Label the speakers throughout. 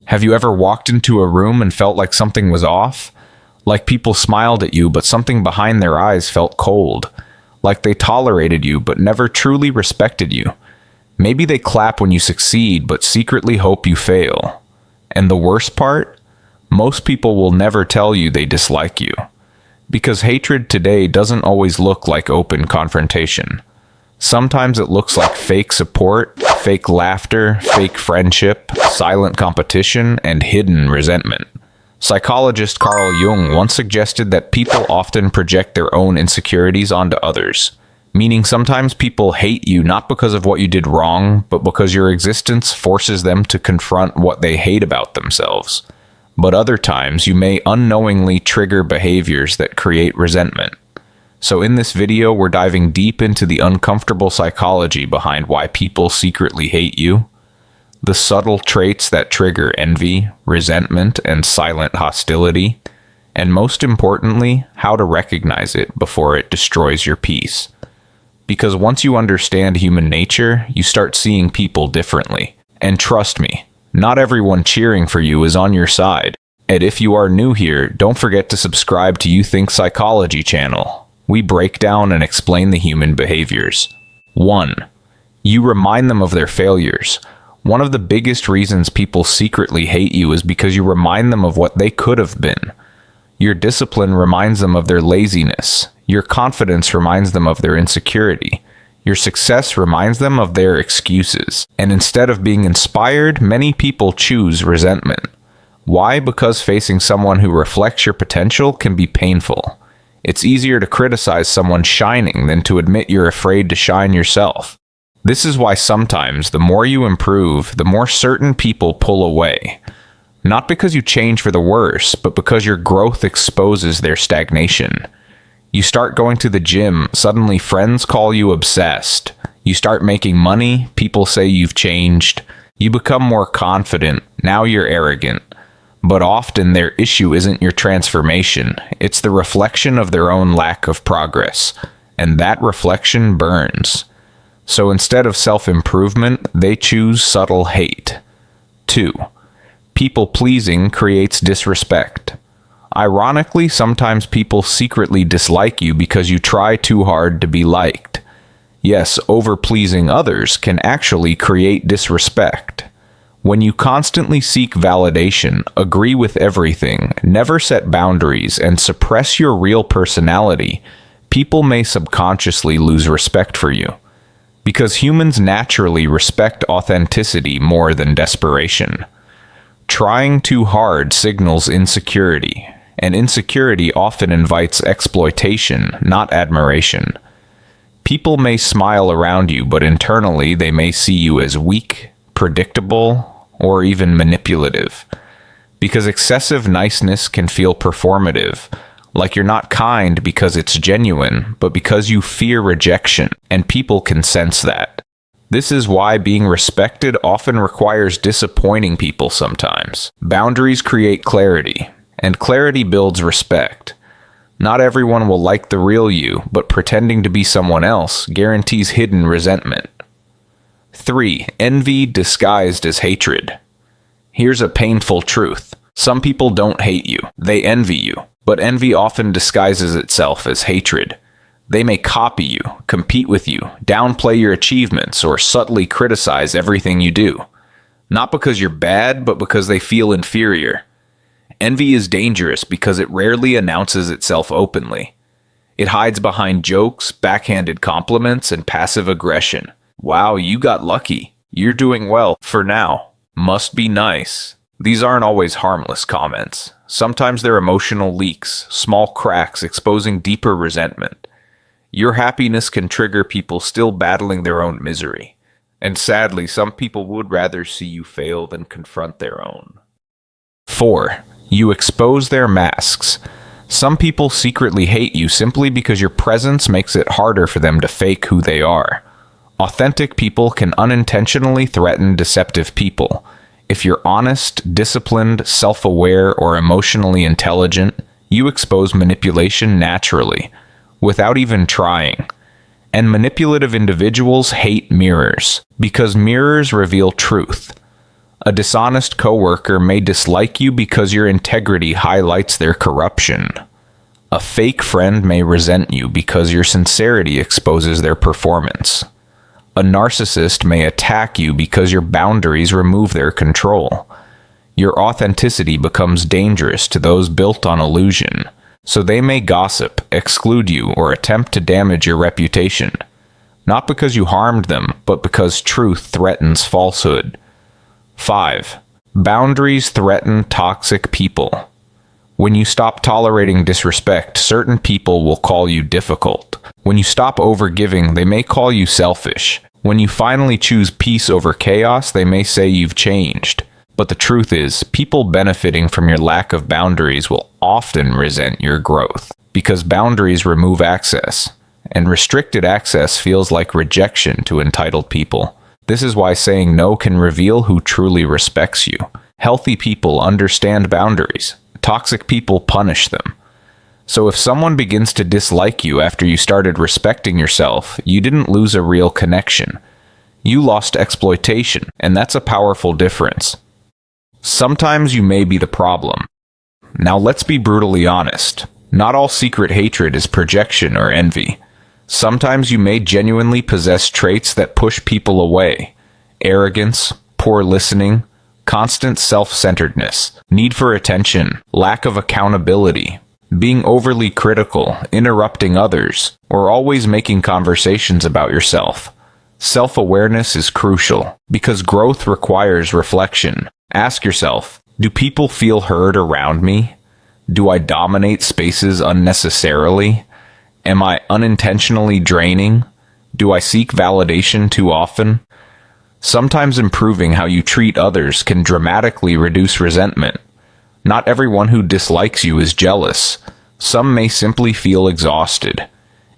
Speaker 1: Have you ever walked into a room and felt like something was off? Like people smiled at you, but something behind their eyes felt cold. Like they tolerated you, but never truly respected you. Maybe they clap when you succeed, but secretly hope you fail. And the worst part? Most people will never tell you they dislike you. Because hatred today doesn't always look like open confrontation. Sometimes it looks like fake support, fake laughter, fake friendship, silent competition, and hidden resentment. Psychologist Carl Jung once suggested that people often project their own insecurities onto others, meaning sometimes people hate you not because of what you did wrong, but because your existence forces them to confront what they hate about themselves. But other times, you may unknowingly trigger behaviors that create resentment. So in this video, we're diving deep into the uncomfortable psychology behind why people secretly hate you, the subtle traits that trigger envy, resentment, and silent hostility, and most importantly, how to recognize it before it destroys your peace. Because once you understand human nature, you start seeing people differently. And trust me, not everyone cheering for you is on your side. And if you are new here, don't forget to subscribe to You Think Psychology channel. We break down and explain the human behaviors. 1. You remind them of their failures. One of the biggest reasons people secretly hate you is because you remind them of what they could have been. Your discipline reminds them of their laziness. Your confidence reminds them of their insecurity. Your success reminds them of their excuses. And instead of being inspired, many people choose resentment. Why? Because facing someone who reflects your potential can be painful. It's easier to criticize someone shining than to admit you're afraid to shine yourself. This is why sometimes the more you improve, the more certain people pull away. Not because you change for the worse, but because your growth exposes their stagnation. You start going to the gym, suddenly friends call you obsessed. You start making money, people say you've changed. You become more confident, now you're arrogant. But often their issue isn't your transformation, it's the reflection of their own lack of progress. And that reflection burns. So instead of self-improvement, they choose subtle hate. 2. People-pleasing creates disrespect. Ironically, sometimes people secretly dislike you because you try too hard to be liked. Yes, over-pleasing others can actually create disrespect. When you constantly seek validation, agree with everything, never set boundaries, and suppress your real personality, people may subconsciously lose respect for you. Because humans naturally respect authenticity more than desperation. Trying too hard signals insecurity, and insecurity often invites exploitation, not admiration. People may smile around you, but internally they may see you as weak, predictable, or even manipulative. Because excessive niceness can feel performative, like you're not kind because it's genuine, but because you fear rejection, and people can sense that. This is why being respected often requires disappointing people sometimes. Boundaries create clarity, and clarity builds respect. Not everyone will like the real you, but pretending to be someone else guarantees hidden resentment. 3. Envy disguised as hatred. Here's a painful truth. Some people don't hate you, they envy you. But envy often disguises itself as hatred. They may copy you, compete with you, downplay your achievements, or subtly criticize everything you do. Not because you're bad, but because they feel inferior. Envy is dangerous because it rarely announces itself openly. It hides behind jokes, backhanded compliments, and passive aggression. Wow, you got lucky. You're doing well, for now. Must be nice. These aren't always harmless comments. Sometimes they're emotional leaks, small cracks exposing deeper resentment. Your happiness can trigger people still battling their own misery. And sadly, some people would rather see you fail than confront their own. 4. You expose their masks. Some people secretly hate you simply because your presence makes it harder for them to fake who they are. Authentic people can unintentionally threaten deceptive people. If you're honest, disciplined, self-aware, or emotionally intelligent, you expose manipulation naturally, without even trying. And manipulative individuals hate mirrors, because mirrors reveal truth. A dishonest coworker may dislike you because your integrity highlights their corruption. A fake friend may resent you because your sincerity exposes their performance. A narcissist may attack you because your boundaries remove their control. Your authenticity becomes dangerous to those built on illusion, so they may gossip, exclude you, or attempt to damage your reputation. Not because you harmed them, but because truth threatens falsehood. 5. Boundaries threaten toxic people. When you stop tolerating disrespect, certain people will call you difficult. When you stop overgiving, they may call you selfish. When you finally choose peace over chaos, they may say you've changed. But the truth is, people benefiting from your lack of boundaries will often resent your growth, because boundaries remove access, and restricted access feels like rejection to entitled people. This is why saying no can reveal who truly respects you. Healthy people understand boundaries. Toxic people punish them. So if someone begins to dislike you after you started respecting yourself, you didn't lose a real connection. You lost exploitation, and that's a powerful difference. Sometimes you may be the problem. Now let's be brutally honest. Not all secret hatred is projection or envy. Sometimes you may genuinely possess traits that push people away. Arrogance, poor listening, constant self-centeredness, need for attention, lack of accountability, being overly critical, interrupting others, or always making conversations about yourself. Self-awareness is crucial, because growth requires reflection. Ask yourself, do people feel heard around me? Do I dominate spaces unnecessarily? Am I unintentionally draining? Do I seek validation too often? Sometimes improving how you treat others can dramatically reduce resentment. Not everyone who dislikes you is jealous. Some may simply feel exhausted.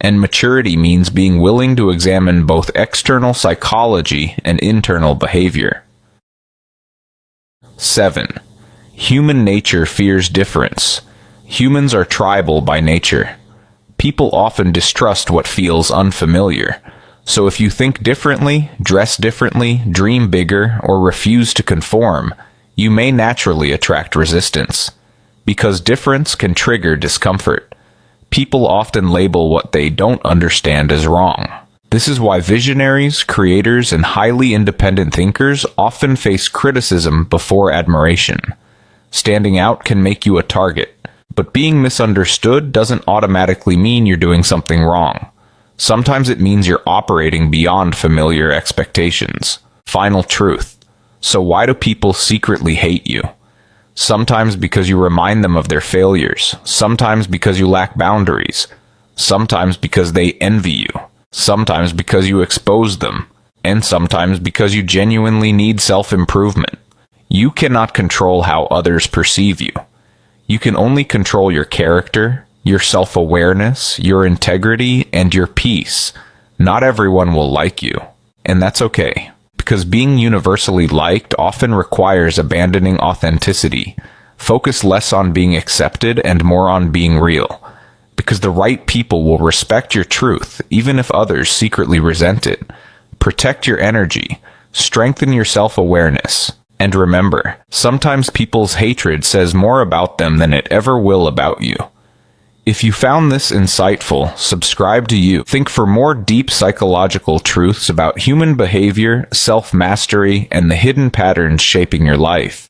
Speaker 1: And maturity means being willing to examine both external psychology and internal behavior. 7. Human nature fears difference. Humans are tribal by nature. People often distrust what feels unfamiliar. So if you think differently, dress differently, dream bigger, or refuse to conform, you may naturally attract resistance. Because difference can trigger discomfort. People often label what they don't understand as wrong. This is why visionaries, creators, and highly independent thinkers often face criticism before admiration. Standing out can make you a target. But being misunderstood doesn't automatically mean you're doing something wrong. Sometimes it means you're operating beyond familiar expectations. Final truth. So why do people secretly hate you? Sometimes because you remind them of their failures. Sometimes because you lack boundaries. Sometimes because they envy you. Sometimes because you expose them. And sometimes because you genuinely need self-improvement. You cannot control how others perceive you. You can only control your character, your self-awareness, your integrity, and your peace. Not everyone will like you, and that's okay, because being universally liked often requires abandoning authenticity. Focus less on being accepted and more on being real, because the right people will respect your truth, even if others secretly resent it. Protect your energy, strengthen your self-awareness. And remember, sometimes people's hatred says more about them than it ever will about you. If you found this insightful, subscribe to You. Think for more deep psychological truths about human behavior, self-mastery, and the hidden patterns shaping your life.